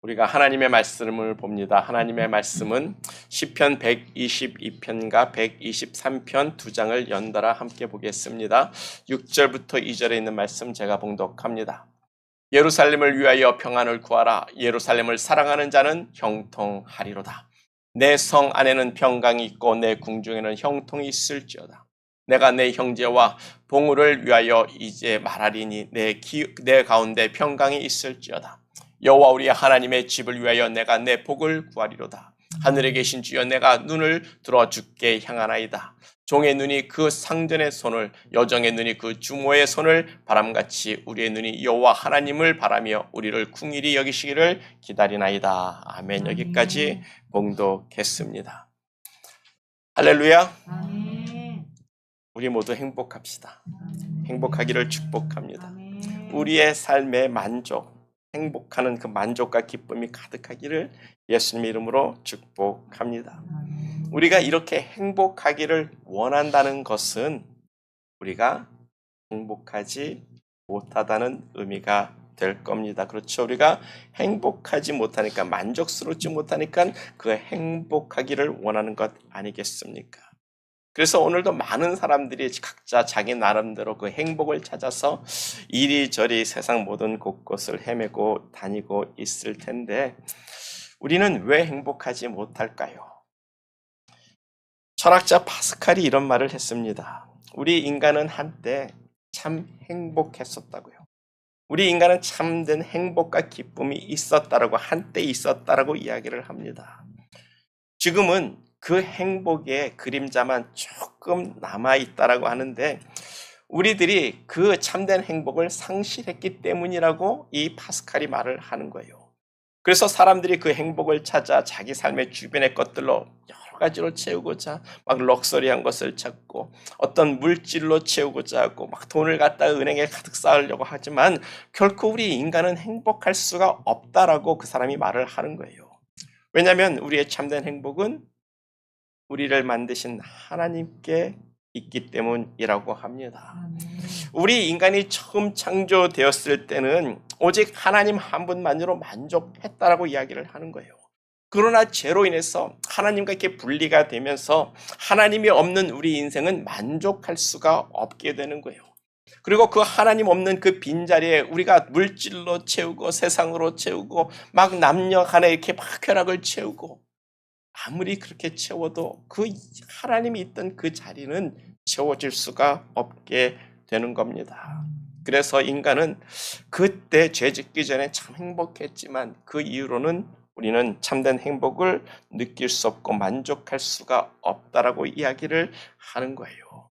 우리가 하나님의 말씀을 봅니다. 하나님의 말씀은 시편 122편과 123편 두 장을 연달아 함께 보겠습니다. 6절부터 2절에 있는 말씀 제가 봉독합니다. 예루살렘을 위하여 평안을 구하라. 예루살렘을 사랑하는 자는 형통하리로다. 내 성 안에는 평강이 있고 내 궁중에는 형통이 있을지어다. 내가 내 형제와 봉우를 위하여 이제 말하리니 내 가운데 평강이 있을지어다. 여호와 우리 하나님의 집을 위하여 내가 내 복을 구하리로다. 하늘에 계신 주여 내가 눈을 들어 주께 향하나이다. 종의 눈이 그 상전의 손을, 여정의 눈이 그 주모의 손을 바람같이 우리의 눈이 여호와 하나님을 바라며 우리를 궁일이 여기시기를 기다리나이다. 아멘. 여기까지 봉독했습니다. 할렐루야. 아멘. 우리 모두 행복합시다. 행복하기를 축복합니다. 아멘. 우리의 삶의 만족, 행복하는 그 만족과 기쁨이 가득하기를 예수님의 이름으로 축복합니다. 우리가 이렇게 행복하기를 원한다는 것은 우리가 행복하지 못하다는 의미가 될 겁니다. 그렇죠? 우리가 행복하지 못하니까, 만족스럽지 못하니까 그 행복하기를 원하는 것 아니겠습니까? 그래서 오늘도 많은 사람들이 각자 자기 나름대로 그 행복을 찾아서 이리저리 세상 모든 곳곳을 헤매고 다니고 있을 텐데 우리는 왜 행복하지 못할까요? 철학자 파스칼이 이런 말을 했습니다. 우리 인간은 한때 참 행복했었다고요. 우리 인간은 참된 행복과 기쁨이 있었다라고, 한때 있었다라고 이야기를 합니다. 지금은 그 행복의 그림자만 조금 남아있다라고 하는데 우리들이 그 참된 행복을 상실했기 때문이라고 이 파스칼이 말을 하는 거예요. 그래서 사람들이 그 행복을 찾아 자기 삶의 주변의 것들로 여러 가지로 채우고자 막 럭셔리한 것을 찾고 어떤 물질로 채우고자 하고 막 돈을 갖다 은행에 가득 쌓으려고 하지만 결코 우리 인간은 행복할 수가 없다라고 그 사람이 말을 하는 거예요. 왜냐하면 우리의 참된 행복은 우리를 만드신 하나님께 있기 때문이라고 합니다. 우리 인간이 처음 창조되었을 때는 오직 하나님 한 분만으로 만족했다라고 이야기를 하는 거예요. 그러나 죄로 인해서 하나님과 이렇게 분리가 되면서 하나님이 없는 우리 인생은 만족할 수가 없게 되는 거예요. 그리고 그 하나님 없는 그 빈자리에 우리가 물질로 채우고 세상으로 채우고 막 남녀 간에 이렇게 막 쾌락을 채우고 아무리 그렇게 채워도 그 하나님이 있던 그 자리는 채워질 수가 없게 되는 겁니다. 그래서 인간은 그때 죄 짓기 전에 참 행복했지만 그 이후로는 우리는 참된 행복을 느낄 수 없고 만족할 수가 없다라고 이야기를 하는 거예요.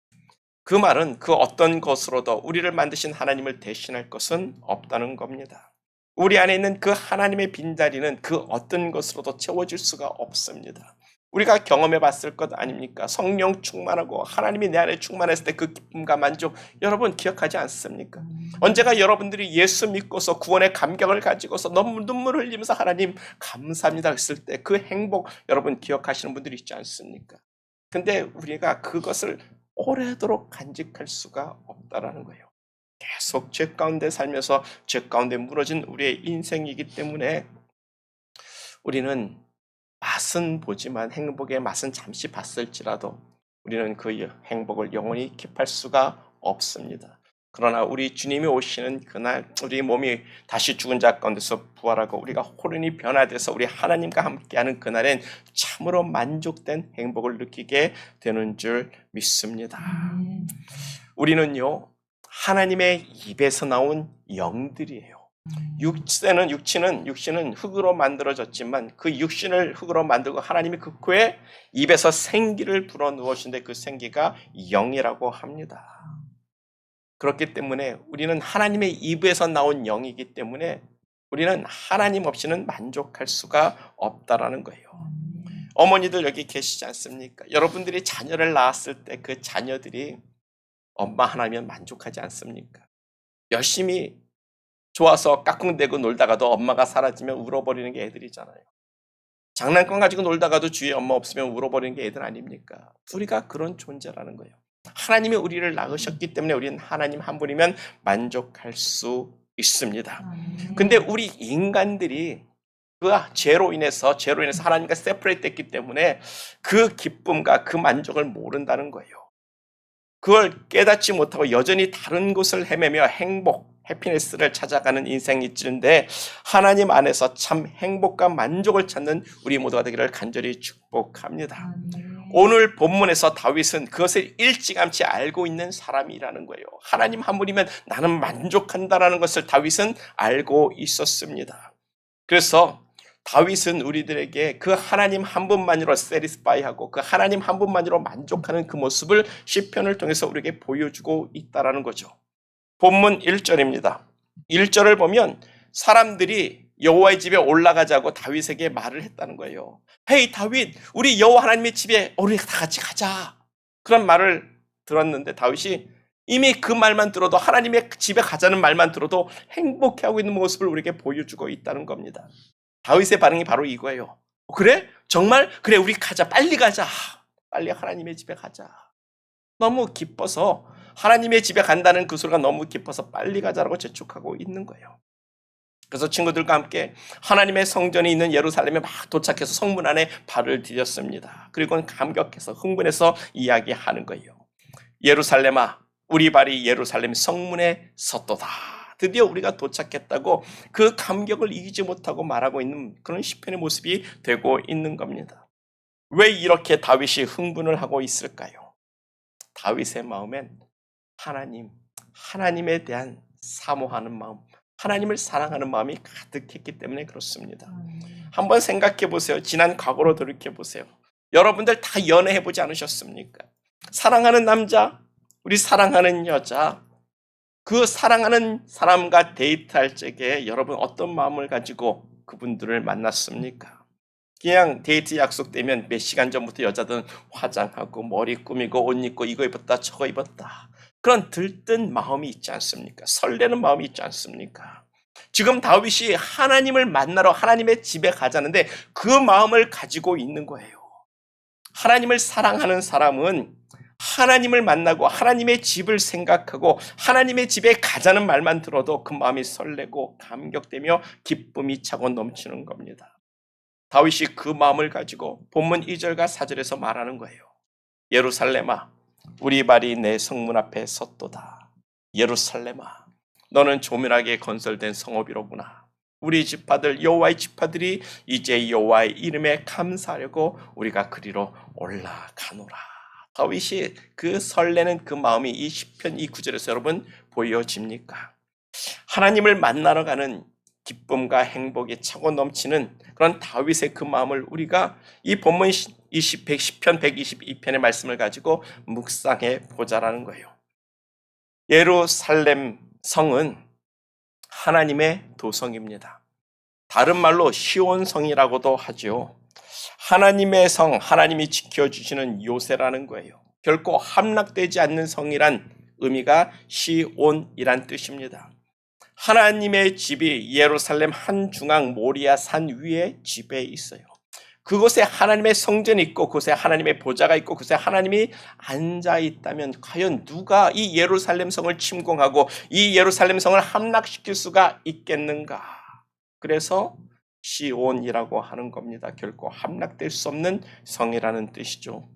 그 말은 그 어떤 것으로도 우리를 만드신 하나님을 대신할 것은 없다는 겁니다. 우리 안에 있는 그 하나님의 빈자리는 그 어떤 것으로도 채워질 수가 없습니다. 우리가 경험해 봤을 것 아닙니까? 성령 충만하고 하나님이 내 안에 충만했을 때 그 기쁨과 만족, 여러분 기억하지 않습니까? 언제가 여러분들이 예수 믿고서 구원의 감격을 가지고서 너무 눈물 흘리면서 하나님 감사합니다 했을 때 그 행복 여러분 기억하시는 분들이 있지 않습니까? 근데 우리가 그것을 오래도록 간직할 수가 없다라는 거예요. 계속 죄 가운데 살면서 죄 가운데 무너진 우리의 인생이기 때문에 우리는 맛은 보지만 행복의 맛은 잠시 봤을지라도 우리는 그 행복을 영원히 킵할 수가 없습니다. 그러나 우리 주님이 오시는 그날 우리 몸이 다시 죽은 자 가운데서 부활하고 우리가 호련히 변화돼서 우리 하나님과 함께하는 그날엔 참으로 만족된 행복을 느끼게 되는 줄 믿습니다. 우리는요 하나님의 입에서 나온 영들이에요. 육신은 흙으로 만들어졌지만 그 육신을 흙으로 만들고 하나님이 그 코에 입에서 생기를 불어넣으신데 그 생기가 영이라고 합니다. 그렇기 때문에 우리는 하나님의 입에서 나온 영이기 때문에 우리는 하나님 없이는 만족할 수가 없다라는 거예요. 어머니들 여기 계시지 않습니까? 여러분들이 자녀를 낳았을 때 그 자녀들이 엄마 하나면 만족하지 않습니까? 열심히 좋아서 깍꿍대고 놀다가도 엄마가 사라지면 울어버리는 게 애들이잖아요. 장난감 가지고 놀다가도 주위에 엄마 없으면 울어버리는 게 애들 아닙니까? 우리가 그런 존재라는 거예요. 하나님이 우리를 낳으셨기 때문에 우리는 하나님 한 분이면 만족할 수 있습니다. 근데 우리 인간들이 그 죄로 인해서 하나님과 세퍼레이트 됐기 때문에 그 기쁨과 그 만족을 모른다는 거예요. 그걸 깨닫지 못하고 여전히 다른 곳을 헤매며 해피니스를 찾아가는 인생이 있는데 하나님 안에서 참 행복과 만족을 찾는 우리 모두가 되기를 간절히 축복합니다. 오늘 본문에서 다윗은 그것을 일찌감치 알고 있는 사람이라는 거예요. 하나님 한 분이면 나는 만족한다라는 것을 다윗은 알고 있었습니다. 그래서 다윗은 우리들에게 그 하나님 한 분만으로 세리스파이하고 그 하나님 한 분만으로 만족하는 그 모습을 시편을 통해서 우리에게 보여주고 있다는 거죠. 본문 1절입니다. 1절을 보면 사람들이 여호와의 집에 올라가자고 다윗에게 말을 했다는 거예요. 헤이 다윗, 우리 여호와 하나님의 집에 우리 다 같이 가자. 그런 말을 들었는데 다윗이 이미 그 말만 들어도 하나님의 집에 가자는 말만 들어도 행복해하고 있는 모습을 우리에게 보여주고 있다는 겁니다. 다윗의 반응이 바로 이거예요. 그래? 정말? 그래 우리 가자. 빨리 가자. 빨리 하나님의 집에 가자. 너무 기뻐서 하나님의 집에 간다는 그 소리가 너무 기뻐서 빨리 가자라고 재촉하고 있는 거예요. 그래서 친구들과 함께 하나님의 성전이 있는 예루살렘에 막 도착해서 성문 안에 발을 디뎠습니다. 그리고 감격해서 흥분해서 이야기하는 거예요. 예루살렘아, 우리 발이 예루살렘 성문에 섰도다. 드디어 우리가 도착했다고 그 감격을 이기지 못하고 말하고 있는 그런 시편의 모습이 되고 있는 겁니다. 왜 이렇게 다윗이 흥분을 하고 있을까요? 다윗의 마음엔 하나님에 대한 사모하는 마음, 하나님을 사랑하는 마음이 가득했기 때문에 그렇습니다. 한번 생각해 보세요. 지난 과거로 돌이켜 보세요. 여러분들 다 연애해 보지 않으셨습니까? 사랑하는 남자, 우리 사랑하는 여자, 그 사랑하는 사람과 데이트할 적에 여러분 어떤 마음을 가지고 그분들을 만났습니까? 그냥 데이트 약속되면 몇 시간 전부터 여자들은 화장하고 머리 꾸미고 옷 입고 이거 입었다 저거 입었다. 그런 들뜬 마음이 있지 않습니까? 설레는 마음이 있지 않습니까? 지금 다윗이 하나님을 만나러 하나님의 집에 가자는데 그 마음을 가지고 있는 거예요. 하나님을 사랑하는 사람은 하나님을 만나고 하나님의 집을 생각하고 하나님의 집에 가자는 말만 들어도 그 마음이 설레고 감격되며 기쁨이 차고 넘치는 겁니다. 다윗이 그 마음을 가지고 본문 2절과 4절에서 말하는 거예요. 예루살렘아, 우리 발이 내 성문 앞에 섰도다. 예루살렘아, 너는 조밀하게 건설된 성읍이로구나. 우리 지파들 여호와의 지파들이 이제 여호와의 이름에 감사하려고 우리가 그리로 올라가노라. 다윗이 그 설레는 그 마음이 이 시편 이 구절에서 여러분 보여집니까? 하나님을 만나러 가는 기쁨과 행복이 차고 넘치는 그런 다윗의 그 마음을 우리가 이 본문 시편 122편의 말씀을 가지고 묵상해 보자라는 거예요. 예루살렘 성은 하나님의 도성입니다. 다른 말로 시온성이라고도 하죠. 하나님의 성, 하나님이 지켜주시는 요새라는 거예요. 결코 함락되지 않는 성이란 의미가 시온이란 뜻입니다. 하나님의 집이 예루살렘 한중앙 모리아 산 위에 집에 있어요. 그곳에 하나님의 성전이 있고 그곳에 하나님의 보좌가 있고 그곳에 하나님이 앉아 있다면 과연 누가 이 예루살렘 성을 침공하고 이 예루살렘 성을 함락시킬 수가 있겠는가? 그래서 시온이라고 하는 겁니다. 결코 함락될 수 없는 성이라는 뜻이죠.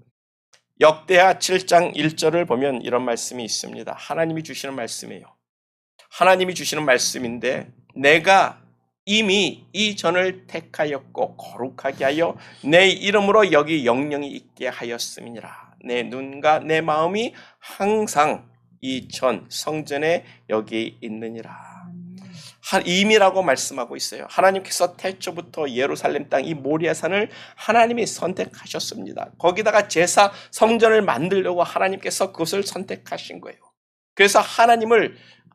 역대하 7장 1절을 보면 이런 말씀이 있습니다. 하나님이 주시는 말씀이에요. 하나님이 주시는 말씀인데 내가 이미 이 전을 택하였고 거룩하게 하여 내 이름으로 여기 영영이 있게 하였음이니라. 내 눈과 내 마음이 항상 이 전 성전에 여기 있느니라. 이미라고 말씀하고 있어요. 하나님께서 태초부터 예루살렘 땅 이 모리아산을 하나님이 선택하셨습니다. 거기다가 제사 성전을 만들려고 하나님께서 그것을 선택하신 거예요. 그래서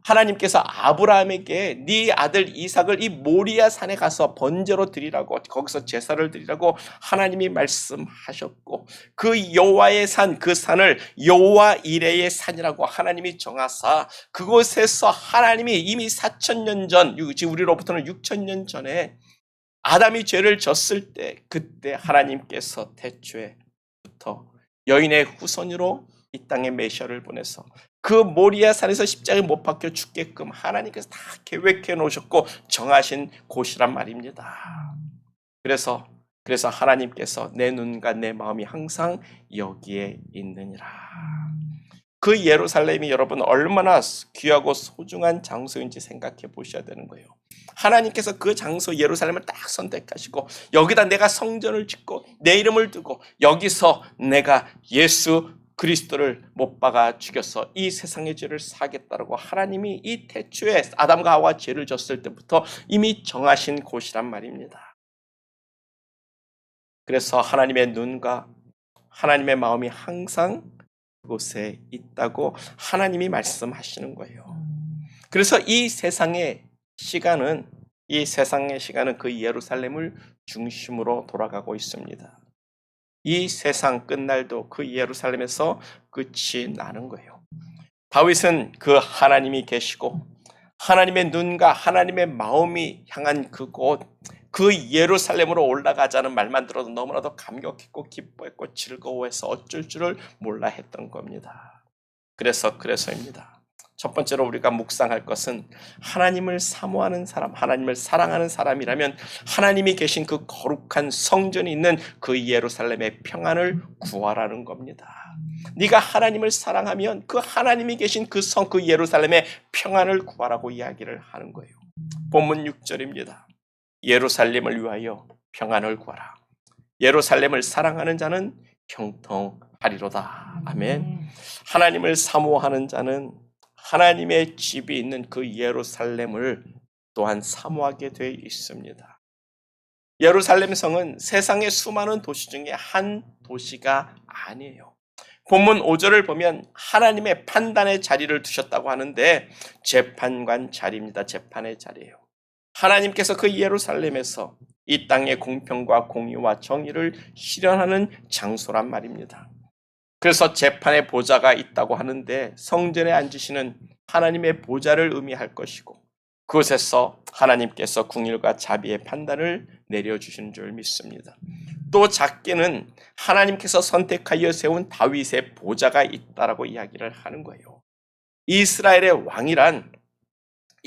하나님께서 아브라함에게 네 아들 이삭을 이 모리아 산에 가서 번제로 드리라고 거기서 제사를 드리라고 하나님이 말씀하셨고 그 여호와의 산 그 산을 여호와 이레의 산이라고 하나님이 정하사 그곳에서 하나님이 이미 4,000년 전 지금 우리로부터는 6,000년 전에 아담이 죄를 졌을 때 그때 하나님께서 태초에부터 여인의 후손으로 이 땅에 메시아를 보내서 그 모리아 산에서 십자가에 못 박혀 죽게끔 하나님께서 다 계획해 놓으셨고 정하신 곳이란 말입니다. 그래서 하나님께서 내 눈과 내 마음이 항상 여기에 있느니라. 그 예루살렘이 여러분 얼마나 귀하고 소중한 장소인지 생각해 보셔야 되는 거예요. 하나님께서 그 장소 예루살렘을 딱 선택하시고 여기다 내가 성전을 짓고 내 이름을 두고 여기서 내가 예수 그리스도를 못 박아 죽여서 이 세상의 죄를 사겠다라고 하나님이 이 태초에 아담과 하와 죄를 졌을 때부터 이미 정하신 곳이란 말입니다. 그래서 하나님의 눈과 하나님의 마음이 항상 그곳에 있다고 하나님이 말씀하시는 거예요. 그래서 이 세상의 시간은 그 예루살렘을 중심으로 돌아가고 있습니다. 이 세상 끝날도 그 예루살렘에서 끝이 나는 거예요. 다윗은 그 하나님이 계시고 하나님의 눈과 하나님의 마음이 향한 그곳, 그 예루살렘으로 올라가자는 말만 들어도 너무나도 감격했고 기뻐했고 즐거워해서 어쩔 줄을 몰라 했던 겁니다. 그래서입니다. 첫 번째로 우리가 묵상할 것은 하나님을 사모하는 사람, 하나님을 사랑하는 사람이라면 하나님이 계신 그 거룩한 성전이 있는 그 예루살렘의 평안을 구하라는 겁니다. 네가 하나님을 사랑하면 그 하나님이 계신 그 예루살렘의 평안을 구하라고 이야기를 하는 거예요. 본문 6절입니다. 예루살렘을 위하여 평안을 구하라. 예루살렘을 사랑하는 자는 형통하리로다. 아멘. 하나님을 사모하는 자는 하나님의 집이 있는 그 예루살렘을 또한 사모하게 되어 있습니다. 예루살렘 성은 세상의 수많은 도시 중에 한 도시가 아니에요. 본문 5절을 보면 하나님의 판단의 자리를 두셨다고 하는데 재판관 자리입니다. 재판의 자리예요. 하나님께서 그 예루살렘에서 이 땅의 공평과 공의와 정의를 실현하는 장소란 말입니다. 그래서 재판의 보좌가 있다고 하는데 성전에 앉으시는 하나님의 보좌를 의미할 것이고 그곳에서 하나님께서 궁일과 자비의 판단을 내려주시는 줄 믿습니다. 또 작게는 하나님께서 선택하여 세운 다윗의 보좌가 있다라고 이야기를 하는 거예요. 이스라엘의 왕이란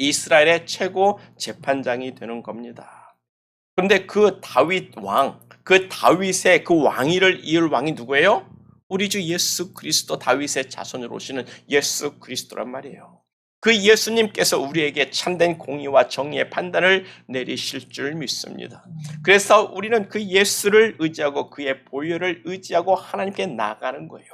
이스라엘의 최고 재판장이 되는 겁니다. 그런데 그 다윗 왕, 그 다윗의 그 왕위를 이을 왕이 누구예요? 우리 주 예수 그리스도, 다윗의 자손으로 오시는 예수 그리스도란 말이에요. 그 예수님께서 우리에게 참된 공의와 정의의 판단을 내리실 줄 믿습니다. 그래서 우리는 그 예수를 의지하고 그의 보혈을 의지하고 하나님께 나가는 거예요.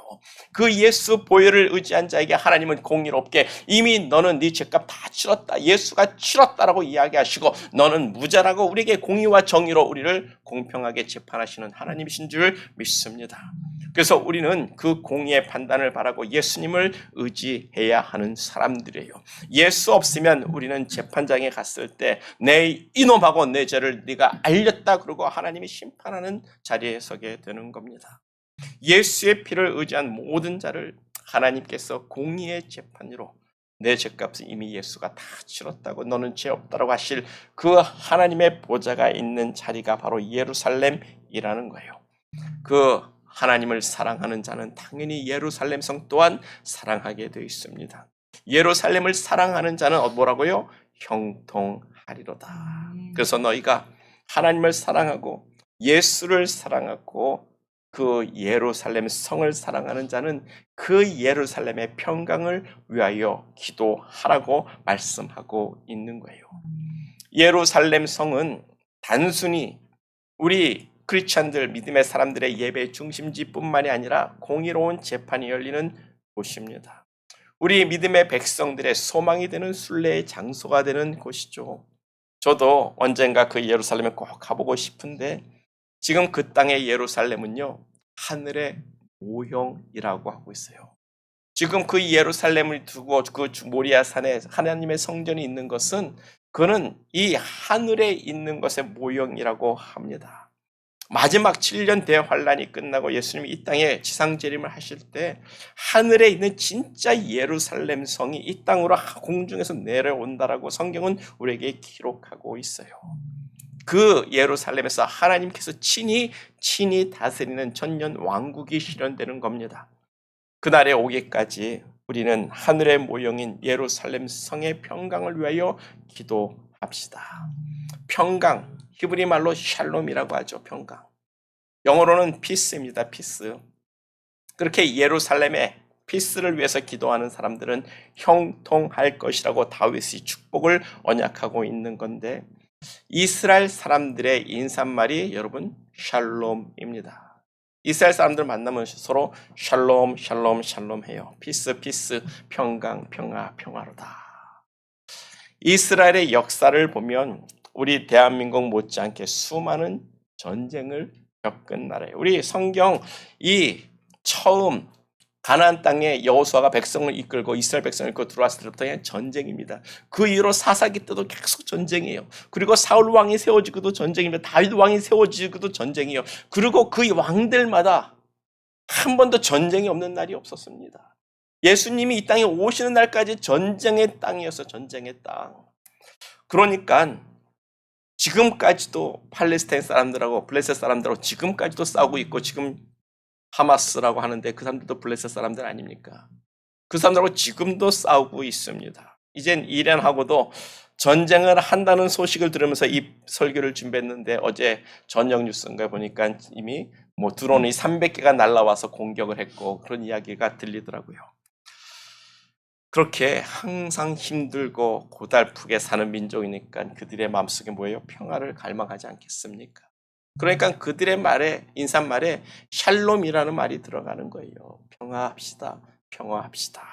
그 예수 보혈을 의지한 자에게 하나님은 공의롭게 이미 너는 네 죄값 다 치렀다. 예수가 치렀다라고 이야기하시고 너는 무죄라고 우리에게 공의와 정의로 우리를 공평하게 재판하시는 하나님이신 줄 믿습니다. 그래서 우리는 그 공의의 판단을 바라고 예수님을 의지해야 하는 사람들이에요. 예수 없으면 우리는 재판장에 갔을 때 내 이놈하고 내 죄를 네가 알렸다 그러고 하나님이 심판하는 자리에 서게 되는 겁니다. 예수의 피를 의지한 모든 자를 하나님께서 공의의 재판으로 내 죄값은 이미 예수가 다 치렀다고 너는 죄 없다라고 하실 그 하나님의 보좌가 있는 자리가 바로 예루살렘이라는 거예요. 그 하나님을 사랑하는 자는 당연히 예루살렘 성 또한 사랑하게 되어 있습니다. 예루살렘을 사랑하는 자는 뭐라고요? 형통하리로다. 그래서 너희가 하나님을 사랑하고 예수를 사랑하고 그 예루살렘 성을 사랑하는 자는 그 예루살렘의 평강을 위하여 기도하라고 말씀하고 있는 거예요. 예루살렘 성은 단순히 우리 크리스찬들, 믿음의 사람들의 예배 중심지뿐만이 아니라 공의로운 재판이 열리는 곳입니다. 우리 믿음의 백성들의 소망이 되는 순례의 장소가 되는 곳이죠. 저도 언젠가 그 예루살렘에 꼭 가보고 싶은데 지금 그 땅의 예루살렘은요, 하늘의 모형이라고 하고 있어요. 지금 그 예루살렘을 두고 그 모리아 산에 하나님의 성전이 있는 것은 그는 이 하늘에 있는 것의 모형이라고 합니다. 마지막 7년 대환란이 끝나고 예수님이 이 땅에 지상재림을 하실 때 하늘에 있는 진짜 예루살렘 성이 이 땅으로 공중에서 내려온다라고 성경은 우리에게 기록하고 있어요. 그 예루살렘에서 하나님께서 친히 다스리는 천년 왕국이 실현되는 겁니다. 그날에 오기까지 우리는 하늘의 모형인 예루살렘 성의 평강을 위하여 기도합시다. 평강, 히브리 말로 샬롬이라고 하죠. 평강. 영어로는 피스입니다. 피스. 그렇게 예루살렘에 피스를 위해서 기도하는 사람들은 형통할 것이라고 다윗이 축복을 언약하고 있는 건데, 이스라엘 사람들의 인사말이 여러분 샬롬입니다. 이스라엘 사람들 만나면 서로 샬롬 샬롬 샬롬 해요. 피스 피스, 평강 평화 평화로다. 이스라엘의 역사를 보면 우리 대한민국 못지않게 수많은 전쟁을 겪은 나라예요. 우리 성경 이 처음 가나안 땅에 여호수아가 백성을 이끌고 이스라엘 백성을 이끌고 들어왔을 때부터 전쟁입니다. 그 이후로 사사기 때도 계속 전쟁이에요. 그리고 사울 왕이 세워지고도 전쟁입니다. 다윗 왕이 세워지고도 전쟁이에요. 그리고 그 왕들마다 한 번도 전쟁이 없는 날이 없었습니다. 예수님이 이 땅에 오시는 날까지 전쟁의 땅이었어. 전쟁의 땅. 그러니까 지금까지도 팔레스타인 사람들하고 블레셋 사람들하고 지금까지도 싸우고 있고, 지금 하마스라고 하는데 그 사람들도 블레셋 사람들 아닙니까? 그 사람들하고 지금도 싸우고 있습니다. 이젠 이란하고도 전쟁을 한다는 소식을 들으면서 이 설교를 준비했는데, 어제 저녁 뉴스인가 보니까 이미 드론이 300개가 날라와서 공격을 했고 그런 이야기가 들리더라고요. 그렇게 항상 힘들고 고달프게 사는 민족이니까 그들의 마음속에 뭐예요? 평화를 갈망하지 않겠습니까? 그러니까 그들의 말에, 인사말에 샬롬이라는 말이 들어가는 거예요. 평화합시다. 평화합시다.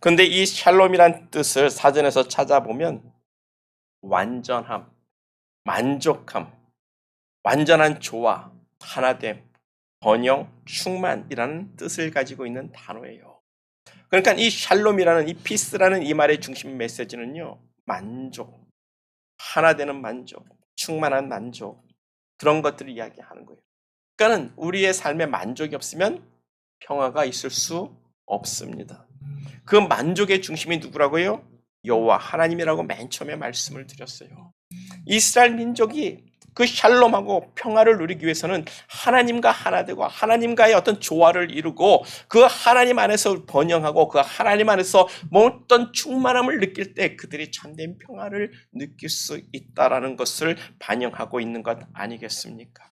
그런데 이 샬롬이란 뜻을 사전에서 찾아보면 완전함, 만족함, 완전한 조화, 하나됨, 번영, 충만이라는 뜻을 가지고 있는 단어예요. 그러니까 이 샬롬이라는, 이 피스라는 이 말의 중심 메시지는요, 만족, 하나 되는 만족, 충만한 만족, 그런 것들을 이야기하는 거예요. 그러니까 우리의 삶에 만족이 없으면 평화가 있을 수 없습니다. 그 만족의 중심이 누구라고요? 여호와 하나님이라고 맨 처음에 말씀을 드렸어요. 이스라엘 민족이 그 샬롬하고 평화를 누리기 위해서는 하나님과 하나 되고 하나님과의 어떤 조화를 이루고 그 하나님 안에서 번영하고 그 하나님 안에서 어떤 충만함을 느낄 때 그들이 참된 평화를 느낄 수 있다라는 것을 반영하고 있는 것 아니겠습니까?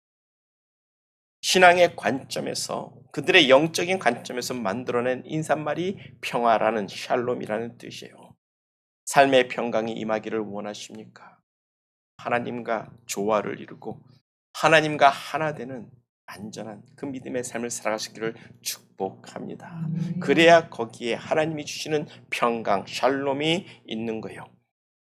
신앙의 관점에서, 그들의 영적인 관점에서 만들어낸 인사말이 평화라는 샬롬이라는 뜻이에요. 삶의 평강이 임하기를 원하십니까? 하나님과 조화를 이루고 하나님과 하나 되는 안전한 그 믿음의 삶을 살아가시기를 축복합니다. 그래야 거기에 하나님이 주시는 평강, 샬롬이 있는 거예요.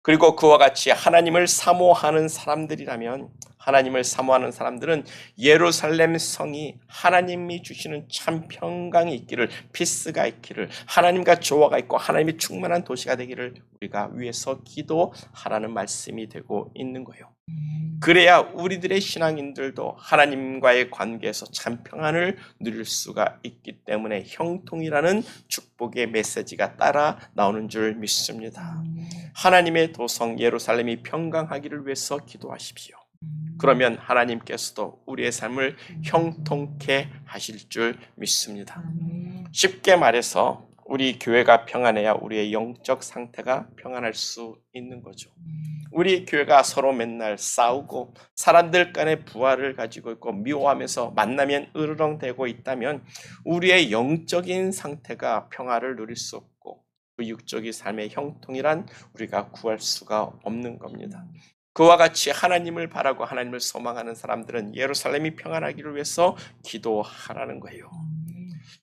그리고 그와 같이 하나님을 사모하는 사람들이라면, 하나님을 사모하는 사람들은 예루살렘 성이 하나님이 주시는 참 평강이 있기를, 피스가 있기를, 하나님과 조화가 있고 하나님이 충만한 도시가 되기를 우리가 위해서 기도하라는 말씀이 되고 있는 거예요. 그래야 우리들의 신앙인들도 하나님과의 관계에서 참 평안을 누릴 수가 있기 때문에 형통이라는 축복의 메시지가 따라 나오는 줄 믿습니다. 하나님의 도성 예루살렘이 평강하기를 위해서 기도하십시오. 그러면 하나님께서도 우리의 삶을 형통케 하실 줄 믿습니다. 쉽게 말해서 우리 교회가 평안해야 우리의 영적 상태가 평안할 수 있는 거죠. 우리 교회가 서로 맨날 싸우고 사람들 간의 부활을 가지고 있고 미워하면서 만나면 으르렁대고 있다면 우리의 영적인 상태가 평화를 누릴 수 없고 그 육적인 삶의 형통이란 우리가 구할 수가 없는 겁니다. 그와 같이 하나님을 바라고 하나님을 소망하는 사람들은 예루살렘이 평안하기를 위해서 기도하라는 거예요.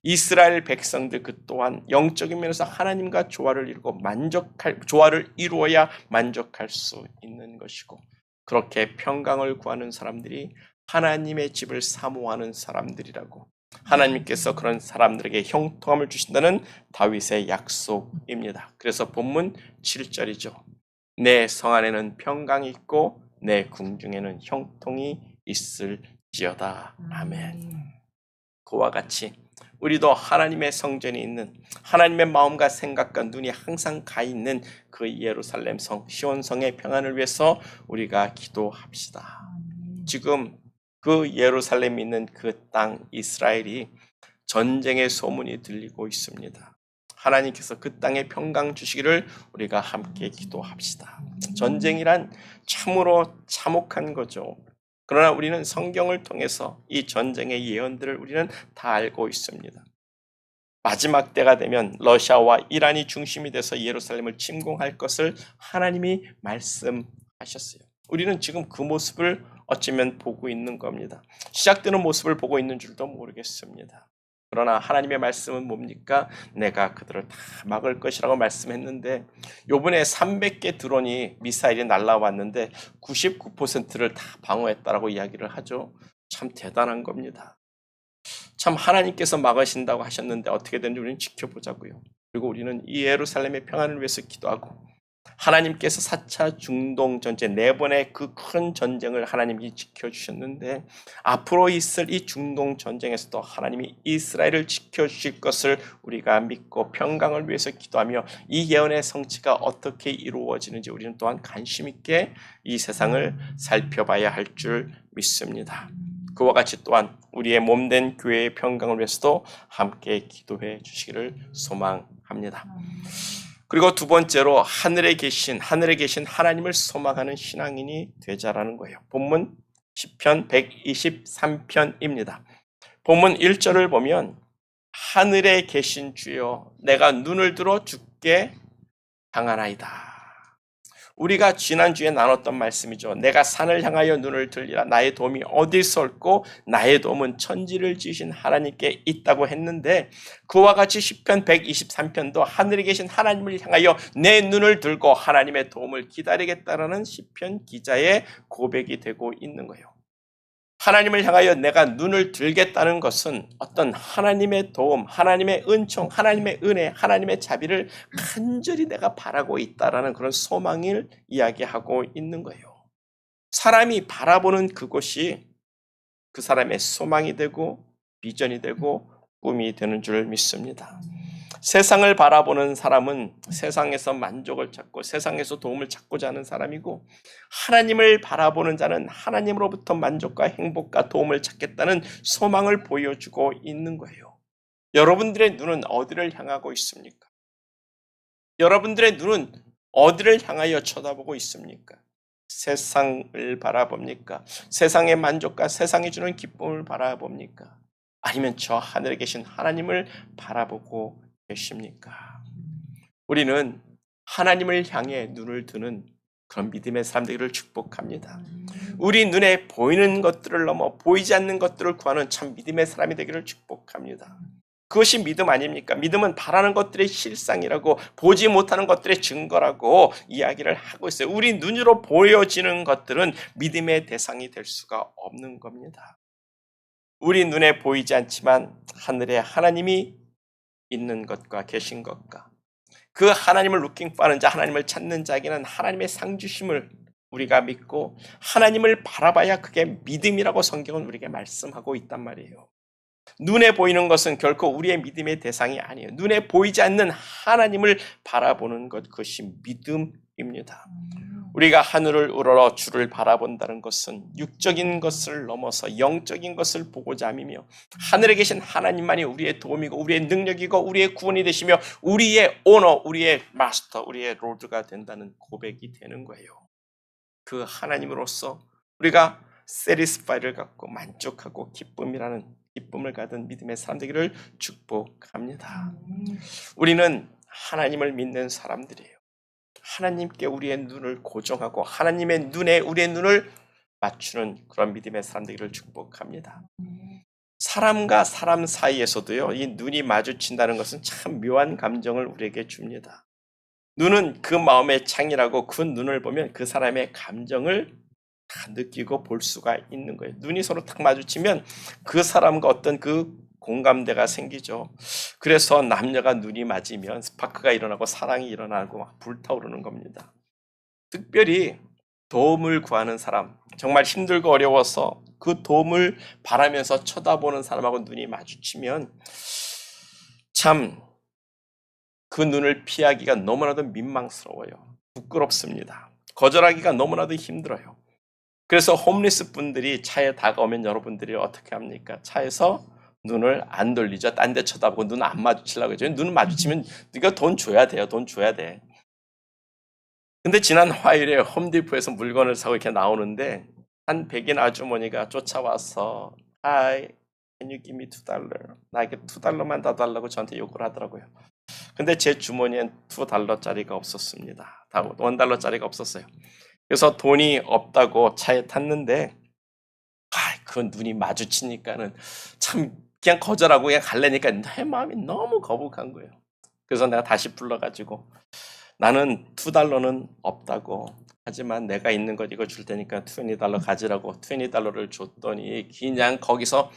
이스라엘 백성들 그 또한 영적인 면에서 하나님과 조화를 이루고 조화를 이루어야 만족할 수 있는 것이고, 그렇게 평강을 구하는 사람들이 하나님의 집을 사모하는 사람들이라고, 하나님께서 그런 사람들에게 형통함을 주신다는 다윗의 약속입니다. 그래서 본문 7절이죠. 내 성 안에는 평강이 있고 내 궁중에는 형통이 있을지어다. 아멘. 그와 같이 우리도 하나님의 성전이 있는, 하나님의 마음과 생각과 눈이 항상 가 있는 그 예루살렘 성, 시온성의 평안을 위해서 우리가 기도합시다. 지금 그 예루살렘이 있는 그 땅 이스라엘이 전쟁의 소문이 들리고 있습니다. 하나님께서 그 땅에 평강 주시기를 우리가 함께 기도합시다. 전쟁이란 참으로 참혹한 거죠. 그러나 우리는 성경을 통해서 이 전쟁의 예언들을 우리는 다 알고 있습니다. 마지막 때가 되면 러시아와 이란이 중심이 돼서 예루살렘을 침공할 것을 하나님이 말씀하셨어요. 우리는 지금 그 모습을 어쩌면 보고 있는 겁니다. 시작되는 모습을 보고 있는 줄도 모르겠습니다. 그러나 하나님의 말씀은 뭡니까? 내가 그들을 다 막을 것이라고 말씀했는데 요번에 300개 드론이 미사일이 날라왔는데 99%를 다 방어했다라고 이야기를 하죠. 참 대단한 겁니다. 참 하나님께서 막으신다고 하셨는데 어떻게 되는지 우리는 지켜보자고요. 그리고 우리는 이 예루살렘의 평안을 위해서 기도하고 하나님께서 4차 중동 전쟁 4번의 그 큰 전쟁을 하나님이 지켜주셨는데 앞으로 있을 이 중동 전쟁에서도 하나님이 이스라엘을 지켜주실 것을 우리가 믿고 평강을 위해서 기도하며 이 예언의 성취가 어떻게 이루어지는지 우리는 또한 관심 있게 이 세상을 살펴봐야 할 줄 믿습니다. 그와 같이 또한 우리의 몸된 교회의 평강을 위해서도 함께 기도해 주시기를 소망합니다. 그리고 두 번째로 하늘에 계신 하나님을 소망하는 신앙인이 되자라는 거예요. 본문 시편 123편입니다. 본문 1절을 보면 하늘에 계신 주여 내가 눈을 들어 주께 향하나이다. 우리가 지난주에 나눴던 말씀이죠. 내가 산을 향하여 눈을 들리라. 나의 도움이 어디서 올고 나의 도움은 천지를 지으신 하나님께 있다고 했는데 그와 같이 시편 123편도 하늘에 계신 하나님을 향하여 내 눈을 들고 하나님의 도움을 기다리겠다라는 시편 기자의 고백이 되고 있는 거예요. 하나님을 향하여 내가 눈을 들겠다는 것은 어떤 하나님의 도움, 하나님의 은총, 하나님의 은혜, 하나님의 자비를 간절히 내가 바라고 있다라는 그런 소망을 이야기하고 있는 거예요. 사람이 바라보는 그곳이 그 사람의 소망이 되고 비전이 되고 꿈이 되는 줄 믿습니다. 세상을 바라보는 사람은 세상에서 만족을 찾고 세상에서 도움을 찾고자 하는 사람이고 하나님을 바라보는 자는 하나님으로부터 만족과 행복과 도움을 찾겠다는 소망을 보여주고 있는 거예요. 여러분들의 눈은 어디를 향하고 있습니까? 여러분들의 눈은 어디를 향하여 쳐다보고 있습니까? 세상을 바라봅니까? 세상의 만족과 세상이 주는 기쁨을 바라봅니까? 아니면 저 하늘에 계신 하나님을 바라보고 계십니까? 우리는 하나님을 향해 눈을 드는 그런 믿음의 사람들을 축복합니다. 우리 눈에 보이는 것들을 넘어 보이지 않는 것들을 구하는 참 믿음의 사람이 되기를 축복합니다. 그것이 믿음 아닙니까? 믿음은 바라는 것들의 실상이라고 보지 못하는 것들의 증거라고 이야기를 하고 있어요. 우리 눈으로 보여지는 것들은 믿음의 대상이 될 수가 없는 겁니다. 우리 눈에 보이지 않지만 하늘에 하나님이 있는 것과 계신 것과 그 하나님을 루킹하는 자, 하나님을 찾는 자에게는 하나님의 상주심을 우리가 믿고 하나님을 바라봐야 그게 믿음이라고 성경은 우리에게 말씀하고 있단 말이에요. 눈에 보이는 것은 결코 우리의 믿음의 대상이 아니에요. 눈에 보이지 않는 하나님을 바라보는 것, 그것이 믿음입니다. 우리가 하늘을 우러러 주를 바라본다는 것은 육적인 것을 넘어서 영적인 것을 보고자 함이며 하늘에 계신 하나님만이 우리의 도움이고 우리의 능력이고 우리의 구원이 되시며 우리의 오너, 우리의 마스터, 우리의 로드가 된다는 고백이 되는 거예요. 그 하나님으로서 우리가 satisfy를 갖고 만족하고 기쁨을 가진 믿음의 사람 되기를 축복합니다. 우리는 하나님을 믿는 사람들이에요. 하나님께 우리의 눈을 고정하고 하나님의 눈에 우리의 눈을 맞추는 그런 믿음의 사람 되기를 축복합니다. 사람과 사람 사이에서도요, 이 눈이 마주친다는 것은 참 묘한 감정을 우리에게 줍니다. 눈은 그 마음의 창이라고 그 눈을 보면 그 사람의 감정을 다 느끼고 볼 수가 있는 거예요. 눈이 서로 딱 마주치면 그 사람과 어떤 그 공감대가 생기죠. 그래서 남녀가 눈이 맞으면 스파크가 일어나고 사랑이 일어나고 막 불타오르는 겁니다. 특별히 도움을 구하는 사람, 정말 힘들고 어려워서 그 도움을 바라면서 쳐다보는 사람하고 눈이 마주치면 참 그 눈을 피하기가 너무나도 민망스러워요. 부끄럽습니다. 거절하기가 너무나도 힘들어요. 그래서 홈리스 분들이 차에 다가오면 여러분들이 어떻게 합니까? 차에서 눈을 안 돌리죠. 딴 데 쳐다보고 눈 안 마주치려고 하죠. 눈 마주치면 네가 돈 줘야 돼요. 돈 줘야 돼. 근데 지난 화요일에 홈디포에서 물건을 사고 이렇게 나오는데 한 백인 아주머니가 쫓아와서 Hi, can you give me $2? 나에게 $2만 더 달라고 저한테 요구를 하더라고요. 근데 제 주머니엔 $2짜리가 없었습니다. $1짜리가 없었어요. 그래서 돈이 없다고 차에 탔는데 그 눈이 마주치니까는 참 그냥 거절하고 그냥 갈래니까 내 마음이 너무 거북한 거예요. 그래서 내가 다시 불러가지고 나는 $2는 없다고, 하지만 내가 있는 것 이거 줄 테니까 $20 가지라고 $20를 줬더니 그냥 거기서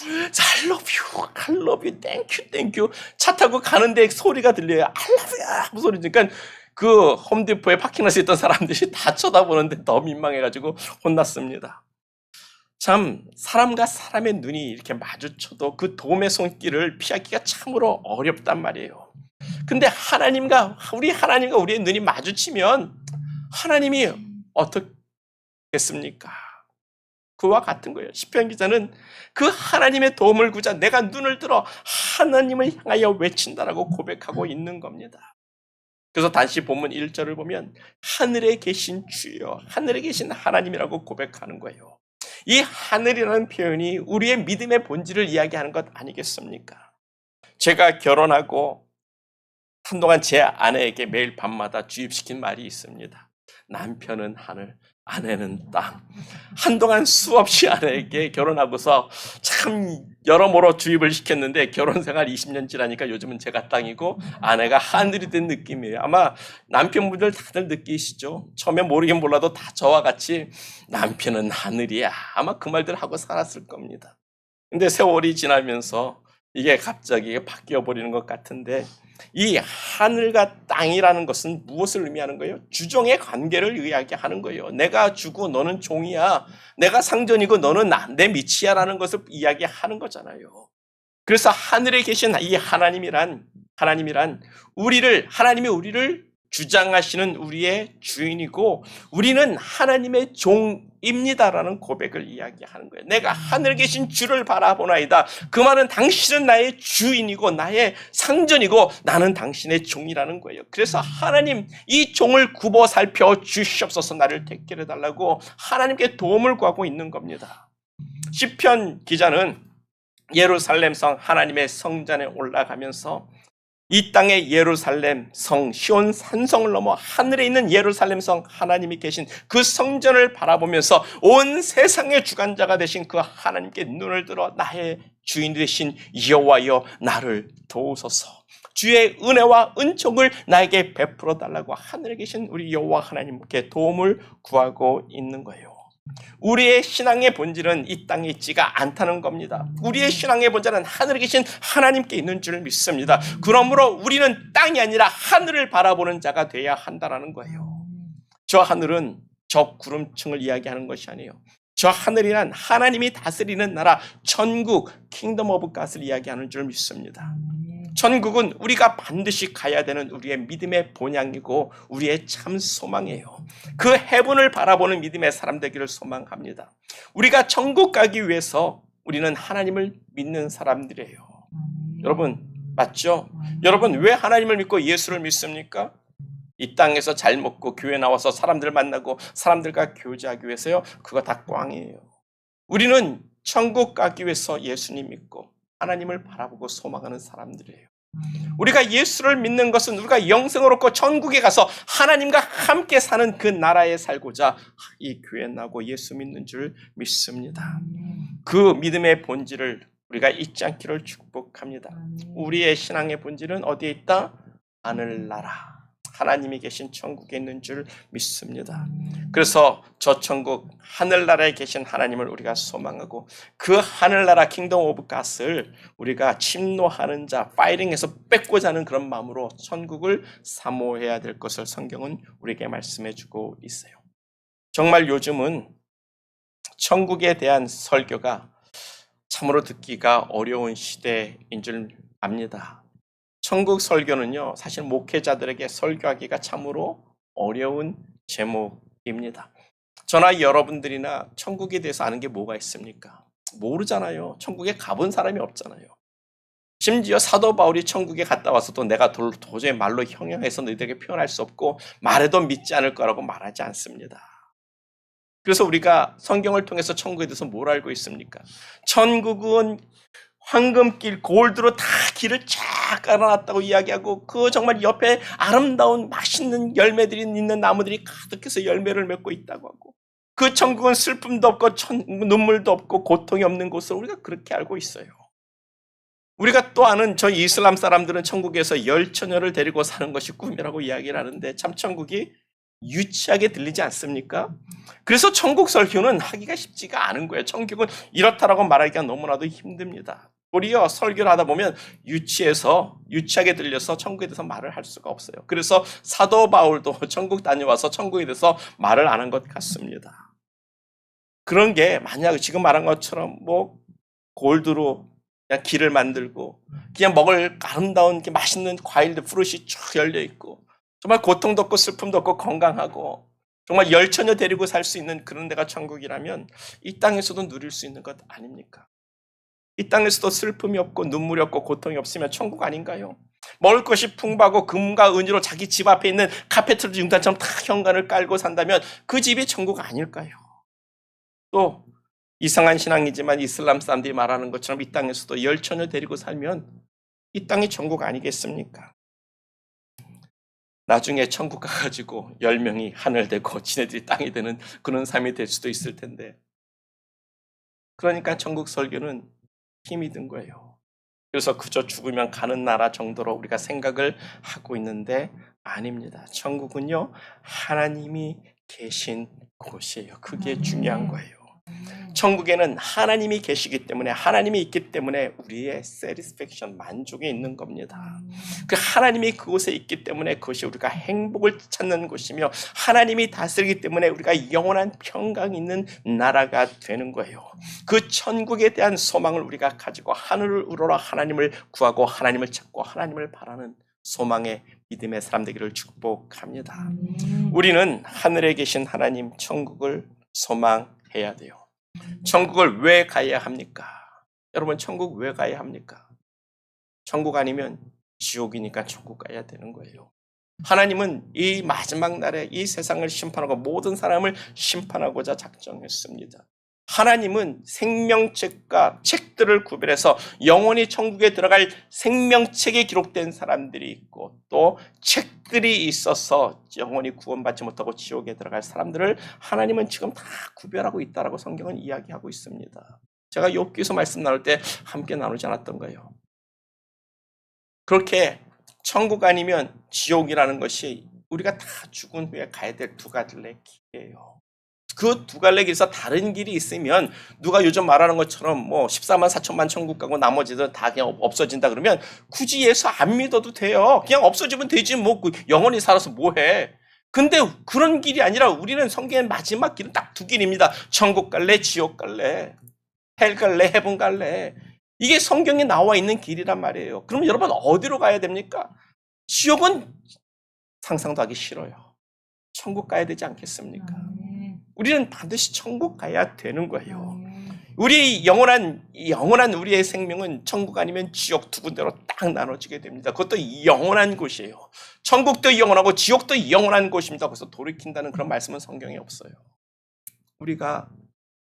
I love you, I love you, thank you, thank you. 차 타고 가는데 소리가 들려요. I love you 하고 소리. 그러니까 그 홈디포에 파킹할수 있던 사람들이 다 쳐다보는데 더 민망해가지고 혼났습니다. 참 사람과 사람의 눈이 이렇게 마주쳐도 그 도움의 손길을 피하기가 참으로 어렵단 말이에요. 근데 하나님과 우리의 눈이 마주치면 하나님이 어떻겠습니까? 그와 같은 거예요. 시편 기자는 그 하나님의 도움을 구자 내가 눈을 들어 하나님을 향하여 외친다라고 고백하고 있는 겁니다. 그래서 다시 본문 1절을 보면 하늘에 계신 주여, 하늘에 계신 하나님이라고 고백하는 거예요. 이 하늘이라는 표현이 우리의 믿음의 본질을 이야기하는 것 아니겠습니까? 제가 결혼하고 한동안 제 아내에게 매일 밤마다 주입시킨 말이 있습니다. 남편은 하늘, 아내는 땅. 한동안 수없이 아내에게 결혼하고서 참 여러모로 주입을 시켰는데 결혼 생활 20년 지나니까 요즘은 제가 땅이고 아내가 하늘이 된 느낌이에요. 아마 남편분들 다들 느끼시죠? 처음에 모르긴 몰라도 다 저와 같이 남편은 하늘이야. 아마 그 말들 하고 살았을 겁니다. 근데 세월이 지나면서 이게 갑자기 바뀌어 버리는 것 같은데 이 하늘과 땅이라는 것은 무엇을 의미하는 거예요? 주종의 관계를 이야기하는 거예요. 내가 주고 너는 종이야. 내가 상전이고 너는 내 밑이야 라는 것을 이야기하는 거잖아요. 그래서 하늘에 계신 이 하나님이란 하나님이 우리를 주장하시는 우리의 주인이고 우리는 하나님의 종입니다라는 고백을 이야기하는 거예요. 내가 하늘에 계신 주를 바라보나이다. 그 말은 당신은 나의 주인이고 나의 상전이고 나는 당신의 종이라는 거예요. 그래서 하나님 이 종을 굽어 살펴 주시옵소서 나를 택게 해달라고 하나님께 도움을 구하고 있는 겁니다. 시편 기자는 예루살렘 성 하나님의 성전에 올라가면서 이 땅의 예루살렘 성 시온 산성을 넘어 하늘에 있는 예루살렘 성 하나님이 계신 그 성전을 바라보면서 온 세상의 주관자가 되신 그 하나님께 눈을 들어 나의 주인 되신 여호와여 나를 도우소서, 주의 은혜와 은총을 나에게 베풀어 달라고 하늘에 계신 우리 여호와 하나님께 도움을 구하고 있는 거예요. 우리의 신앙의 본질은 이 땅에 있지가 않다는 겁니다. 우리의 신앙의 본질은 하늘에 계신 하나님께 있는 줄 믿습니다. 그러므로 우리는 땅이 아니라 하늘을 바라보는 자가 되어야 한다는 거예요. 저 하늘은 저 구름층을 이야기하는 것이 아니에요. 저 하늘이란 하나님이 다스리는 나라, 천국, 킹덤 오브 갓을 이야기하는 줄 믿습니다. 천국은 우리가 반드시 가야 되는 우리의 믿음의 본향이고 우리의 참 소망이에요. 그 해분을 바라보는 믿음의 사람 되기를 소망합니다. 우리가 천국 가기 위해서 우리는 하나님을 믿는 사람들이에요. 여러분 맞죠? 여러분 왜 하나님을 믿고 예수를 믿습니까? 이 땅에서 잘 먹고 교회 나와서 사람들 만나고 사람들과 교제하기 위해서요? 그거 다 꽝이에요. 우리는 천국 가기 위해서 예수님 믿고 하나님을 바라보고 소망하는 사람들이에요. 우리가 예수를 믿는 것은 우리가 영생을 얻고 천국에 가서 하나님과 함께 사는 그 나라에 살고자 이 교회에 나고 예수 믿는 줄 믿습니다. 그 믿음의 본질을 우리가 잊지 않기를 축복합니다. 우리의 신앙의 본질은 어디에 있다? 하늘나라, 하나님이 계신 천국에 있는 줄 믿습니다. 그래서 저 천국 하늘나라에 계신 하나님을 우리가 소망하고 그 하늘나라 킹덤 오브 갓을 우리가 침노하는 자, 파이팅해서 뺏고자 하는 그런 마음으로 천국을 사모해야 될 것을 성경은 우리에게 말씀해 주고 있어요. 정말 요즘은 천국에 대한 설교가 참으로 듣기가 어려운 시대인 줄 압니다. 천국 설교는요, 사실 목회자들에게 설교하기가 참으로 어려운 제목입니다. 저나 여러분들이나 천국에 대해서 아는 게 뭐가 있습니까? 모르잖아요. 천국에 가본 사람이 없잖아요. 심지어 사도 바울이 천국에 갔다 와서도 내가 도저히 말로 형용해서 너희들에게 표현할 수 없고 말해도 믿지 않을 거라고 말하지 않습니다. 그래서 우리가 성경을 통해서 천국에 대해서 뭘 알고 있습니까? 천국은 황금길, 골드로 다 길을 쫙 깔아놨다고 이야기하고 그 정말 옆에 아름다운 맛있는 열매들이 있는 나무들이 가득해서 열매를 맺고 있다고 하고 그 천국은 슬픔도 없고 눈물도 없고 고통이 없는 곳을 우리가 그렇게 알고 있어요. 우리가 또 아는 저 이슬람 사람들은 천국에서 열처녀를 데리고 사는 것이 꿈이라고 이야기를 하는데 참 천국이 유치하게 들리지 않습니까? 그래서 천국 설교는 하기가 쉽지가 않은 거예요. 천국은 이렇다라고 말하기가 너무나도 힘듭니다. 도리어 설교를 하다 보면 유치하게 들려서 천국에 대해서 말을 할 수가 없어요. 그래서 사도 바울도 천국 다녀와서 천국에 대해서 말을 안 한 것 같습니다. 그런 게 만약 지금 말한 것처럼 뭐 골드로 그냥 길을 만들고 그냥 먹을 아름다운 맛있는 과일들 프루시 쭉 열려 있고 정말 고통도 없고 슬픔도 없고 건강하고 정말 열처녀 데리고 살 수 있는 그런 데가 천국이라면 이 땅에서도 누릴 수 있는 것 아닙니까? 이 땅에서도 슬픔이 없고 눈물이 없고 고통이 없으면 천국 아닌가요? 먹을 것이 풍부하고 금과 은으로 자기 집 앞에 있는 카페트를 융단처럼 다 현관을 깔고 산다면 그 집이 천국 아닐까요? 또 이상한 신앙이지만 이슬람 사람들이 말하는 것처럼 이 땅에서도 열처녀 데리고 살면 이 땅이 천국 아니겠습니까? 나중에 천국 가가지고 10명이 하늘 되고 지네들이 땅이 되는 그런 삶이 될 수도 있을 텐데 그러니까 천국 설교는 힘이 든 거예요. 그래서 그저 죽으면 가는 나라 정도로 우리가 생각을 하고 있는데 아닙니다. 천국은요 하나님이 계신 곳이에요. 그게 중요한 거예요. 천국에는 하나님이 계시기 때문에 하나님이 있기 때문에 우리의 satisfaction, 만족이 있는 겁니다. 그 하나님이 그곳에 있기 때문에 그것이 우리가 행복을 찾는 곳이며 하나님이 다스리기 때문에 우리가 영원한 평강이 있는 나라가 되는 거예요. 그 천국에 대한 소망을 우리가 가지고 하늘을 우러러 하나님을 구하고 하나님을 찾고 하나님을 바라는 소망의 믿음의 사람 되기를 축복합니다. 우리는 하늘에 계신 하나님 천국을 소망해야 돼요. 천국을 왜 가야 합니까? 여러분 천국 왜 가야 합니까? 천국 아니면 지옥이니까 천국 가야 되는 거예요. 하나님은 이 마지막 날에 이 세상을 심판하고 모든 사람을 심판하고자 작정했습니다. 하나님은 생명책과 책들을 구별해서 영원히 천국에 들어갈 생명책에 기록된 사람들이 있고 또 책들이 있어서 영원히 구원받지 못하고 지옥에 들어갈 사람들을 하나님은 지금 다 구별하고 있다라고 성경은 이야기하고 있습니다. 제가 욥기서 말씀 나눌 때 함께 나누지 않았던 거예요. 그렇게 천국 아니면 지옥이라는 것이 우리가 다 죽은 후에 가야 될 두 갈래 길이에요. 그 두 갈래 길에서 다른 길이 있으면 누가 요즘 말하는 것처럼 뭐 14만 4천만 천국 가고 나머지들 다 그냥 없어진다 그러면 굳이 예수 안 믿어도 돼요. 그냥 없어지면 되지 뭐 영원히 살아서 뭐해. 근데 그런 길이 아니라 우리는 성경의 마지막 길은 딱 두 길입니다. 천국 갈래 지옥 갈래 헬 갈래 헤븐 갈래. 이게 성경에 나와 있는 길이란 말이에요. 그럼 여러분 어디로 가야 됩니까? 지옥은 상상도 하기 싫어요. 천국 가야 되지 않겠습니까? 우리는 반드시 천국 가야 되는 거예요. 우리 영원한 우리의 생명은 천국 아니면 지옥 두 군데로 딱 나눠지게 됩니다. 그것도 영원한 곳이에요. 천국도 영원하고 지옥도 영원한 곳입니다. 그래서 돌이킨다는 그런 말씀은 성경에 없어요. 우리가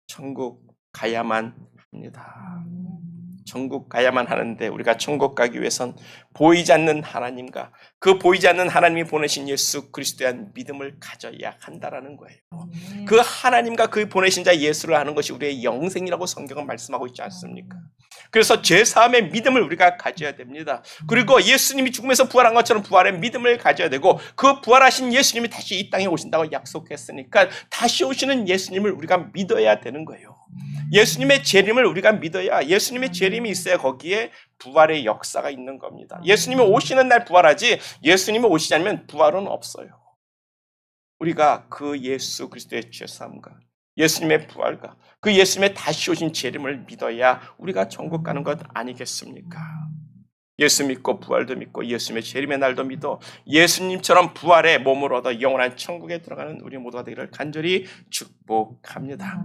천국 가야만 합니다. 천국 가야만 하는데 우리가 천국 가기 위해선 보이지 않는 하나님과 그 보이지 않는 하나님이 보내신 예수 그리스도에 대한 믿음을 가져야 한다라는 거예요. 그 하나님과 그 보내신 자 예수를 아는 것이 우리의 영생이라고 성경은 말씀하고 있지 않습니까? 그래서 죄사함의 믿음을 우리가 가져야 됩니다. 그리고 예수님이 죽음에서 부활한 것처럼 부활의 믿음을 가져야 되고 그 부활하신 예수님이 다시 이 땅에 오신다고 약속했으니까 다시 오시는 예수님을 우리가 믿어야 되는 거예요. 예수님의 재림을 우리가 믿어야 예수님의 재림이 있어야 거기에 부활의 역사가 있는 겁니다. 예수님이 오시는 날 부활하지 예수님이 오시지 않으면 부활은 없어요. 우리가 그 예수 그리스도의 죄사함과 예수님의 부활과 그 예수님의 다시 오신 재림을 믿어야 우리가 천국 가는 것 아니겠습니까? 예수 믿고 부활도 믿고 예수님의 재림의 날도 믿어 예수님처럼 부활의 몸을 얻어 영원한 천국에 들어가는 우리 모두가 되기를 간절히 축복합니다.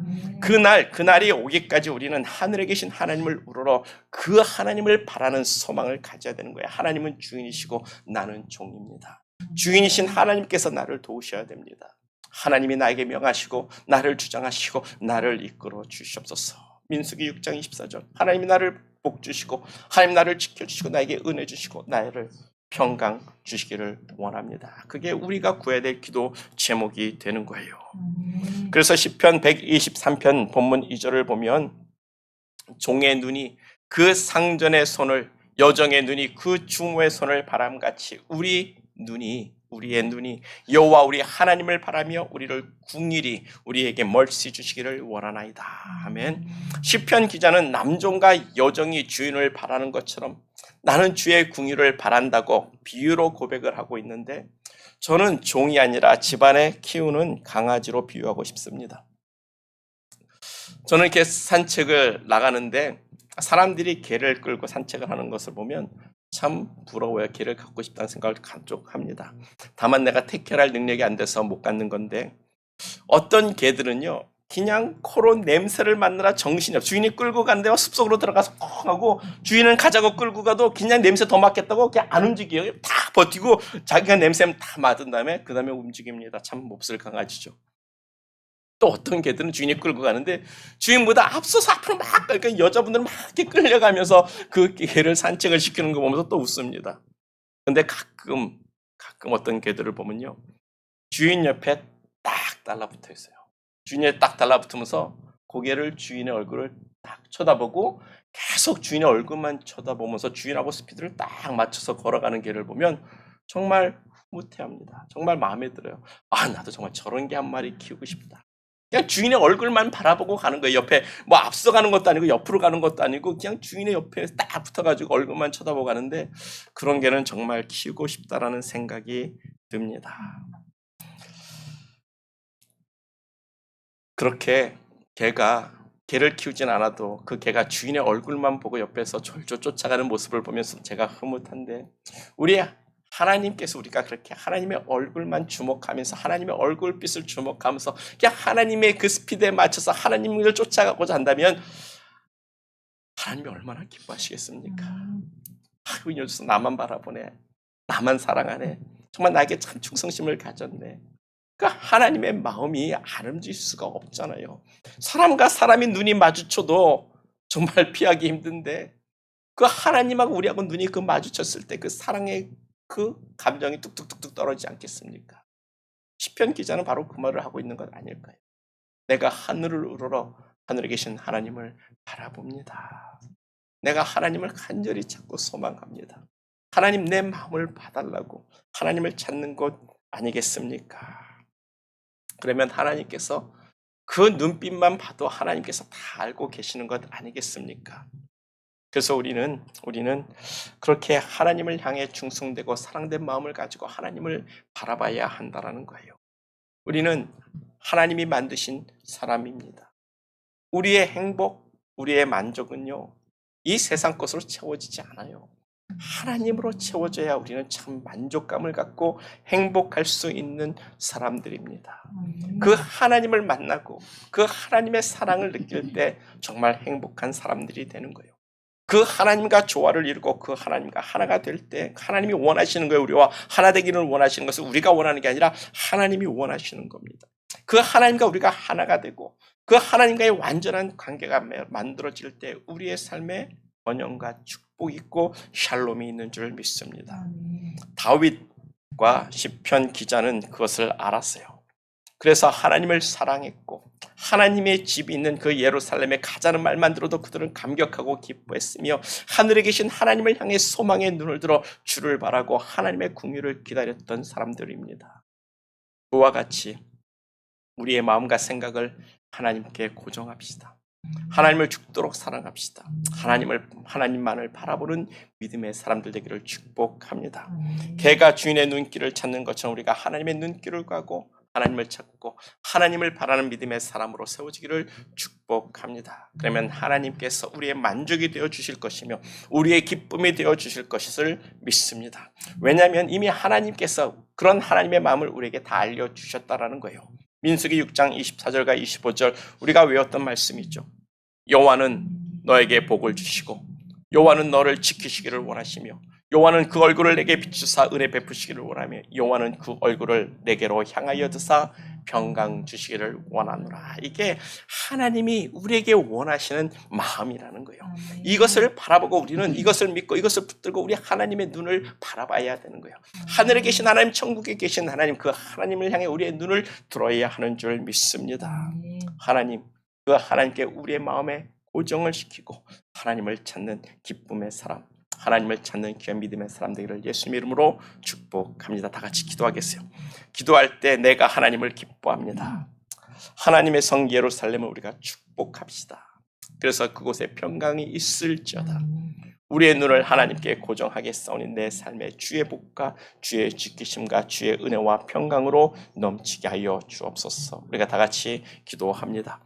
그날이 오기까지 우리는 하늘에 계신 하나님을 우러러 그 하나님을 바라는 소망을 가져야 되는 거예요. 하나님은 주인이시고 나는 종입니다. 주인이신 하나님께서 나를 도우셔야 됩니다. 하나님이 나에게 명하시고 나를 주장하시고 나를 이끌어 주시옵소서. 민수기 6장 24절 하나님이 나를 복 주시고 하나님 나를 지켜주시고 나에게 은혜 주시고 나를 평강 주시기를 원합니다. 그게 우리가 구해야 될 기도 제목이 되는 거예요. 그래서 시편 123편 본문 2절을 보면 종의 눈이 그 상전의 손을 여정의 눈이 그 주모의 손을 바람같이 우리의 눈이 여호와 우리 하나님을 바라며 우리를 궁일이 우리에게 멀시 주시기를 원하나이다. 아멘. 시편 기자는 남종과 여종이 주인을 바라는 것처럼 나는 주의 궁일을 바란다고 비유로 고백을 하고 있는데 저는 종이 아니라 집안에 키우는 강아지로 비유하고 싶습니다. 저는 이렇게 산책을 나가는데 사람들이 개를 끌고 산책을 하는 것을 보면 참 부러워요. 개를 갖고 싶다는 생각을 간직합니다. 다만 내가 택혈할 능력이 안 돼서 못 갖는 건데 어떤 개들은요 그냥 코로 냄새를 맡느라 정신이 없어. 주인이 끌고 간대요. 숲속으로 들어가서 콩 하고 주인은 가자고 끌고 가도 그냥 냄새 더 맡겠다고 그냥 안 움직여요. 다 버티고 자기가 냄새 다 맡은 다음에 그 다음에 움직입니다. 참 몹쓸 강아지죠. 또 어떤 개들은 주인이 끌고 가는데 주인보다 앞서서 앞으로 막 그러니까 여자분들은 막 이렇게 끌려가면서 그 개를 산책을 시키는 거 보면서 또 웃습니다. 근데 가끔 어떤 개들을 보면요 주인 옆에 딱 달라붙어 있어요. 주인에 딱 달라붙으면서 고개를 주인의 얼굴을 딱 쳐다보고 계속 주인의 얼굴만 쳐다보면서 주인하고 스피드를 딱 맞춰서 걸어가는 개를 보면 정말 흐뭇해합니다. 정말 마음에 들어요. 아 나도 정말 저런 개 한 마리 키우고 싶다. 그냥 주인의 얼굴만 바라보고 가는 거예요. 옆에 뭐 앞서가는 것도 아니고 옆으로 가는 것도 아니고 그냥 주인의 옆에 딱 붙어가지고 얼굴만 쳐다보고 가는데 그런 개는 정말 키우고 싶다라는 생각이 듭니다. 그렇게 개를 키우진 않아도 그 개가 주인의 얼굴만 보고 옆에서 졸졸 쫓아가는 모습을 보면서 제가 흐뭇한데 우리 하나님께서 우리가 그렇게 하나님의 얼굴만 주목하면서 하나님의 얼굴빛을 주목하면서 그냥 하나님의 그 스피드에 맞춰서 하나님을 쫓아가고자 한다면 하나님이 얼마나 기뻐하시겠습니까? 아이고 이 녀석 나만 바라보네. 나만 사랑하네. 정말 나에게 참 충성심을 가졌네. 그러니까 하나님의 마음이 아름질 수가 없잖아요. 사람과 사람이 눈이 마주쳐도 정말 피하기 힘든데 그 하나님하고 우리하고 눈이 그 마주쳤을 때 그 사랑의 그 감정이 뚝뚝뚝뚝 떨어지지 않겠습니까? 시편 기자는 바로 그 말을 하고 있는 것 아닐까요? 내가 하늘을 우러러 하늘에 계신 하나님을 바라봅니다. 내가 하나님을 간절히 찾고 소망합니다. 하나님 내 마음을 봐달라고 하나님을 찾는 것 아니겠습니까? 그러면 하나님께서 그 눈빛만 봐도 하나님께서 다 알고 계시는 것 아니겠습니까? 그래서 우리는 그렇게 하나님을 향해 충성되고 사랑된 마음을 가지고 하나님을 바라봐야 한다는 거예요. 우리는 하나님이 만드신 사람입니다. 우리의 행복, 우리의 만족은요, 이 세상 것으로 채워지지 않아요. 하나님으로 채워져야 우리는 참 만족감을 갖고 행복할 수 있는 사람들입니다. 그 하나님을 만나고 그 하나님의 사랑을 느낄 때 정말 행복한 사람들이 되는 거예요. 그 하나님과 조화를 이루고 그 하나님과 하나가 될 때 하나님이 원하시는 거예요. 우리와 하나 되기를 원하시는 것은 우리가 원하는 게 아니라 하나님이 원하시는 겁니다. 그 하나님과 우리가 하나가 되고 그 하나님과의 완전한 관계가 만들어질 때 우리의 삶에 번영과 축복이 있고 샬롬이 있는 줄 믿습니다. 다윗과 시편 기자는 그것을 알았어요. 그래서 하나님을 사랑했고 하나님의 집이 있는 그 예루살렘에 가자는 말만 들어도 그들은 감격하고 기뻐했으며 하늘에 계신 하나님을 향해 소망의 눈을 들어 주를 바라고 하나님의 궁유를 기다렸던 사람들입니다. 그와 같이 우리의 마음과 생각을 하나님께 고정합시다. 하나님을 죽도록 사랑합시다. 하나님만을 바라보는 믿음의 사람들 되기를 축복합니다. 개가 주인의 눈길을 찾는 것처럼 우리가 하나님의 눈길을 가고 하나님을 찾고 하나님을 바라는 믿음의 사람으로 세워지기를 축복합니다. 축복합니다. 그러면 하나님께서 우리의 만족이 되어 주실 것이며 우리의 기쁨이 되어 주실 것을 믿습니다. 왜냐하면 이미 하나님께서 그런 하나님의 마음을 우리에게 다 알려주셨다라는 거예요. 민수기 6장 24절과 25절 우리가 외웠던 말씀이 있죠. 여호와는 너에게 복을 주시고 여호와는 너를 지키시기를 원하시며 여호와는 그 얼굴을 내게 비추사 은혜 베푸시기를 원하며 여호와는 그 얼굴을 내게로 향하여 드사 평강 주시기를 원하노라. 이게 하나님이 우리에게 원하시는 마음이라는 거예요. 이것을 바라보고 우리는 이것을 믿고 이것을 붙들고 우리 하나님의 눈을 바라봐야 되는 거예요. 하늘에 계신 하나님, 천국에 계신 하나님, 그 하나님을 향해 우리의 눈을 들어야 하는 줄 믿습니다. 하나님, 그 하나님께 우리의 마음에 고정을 시키고 하나님을 찾는 기쁨의 사람, 하나님을 찾는 귀한 믿음의 사람 되기를 예수님 이름으로 축복합니다. 다 같이 기도하겠어요. 기도할 때 내가 하나님을 기뻐합니다. 하나님의 성 예루살렘을 우리가 축복합시다. 그래서 그곳에 평강이 있을지어다. 우리의 눈을 하나님께 고정하겠사오니 내 삶에 주의 복과 주의 지키심과 주의 은혜와 평강으로 넘치게 하여 주옵소서. 우리가 다 같이 기도합니다.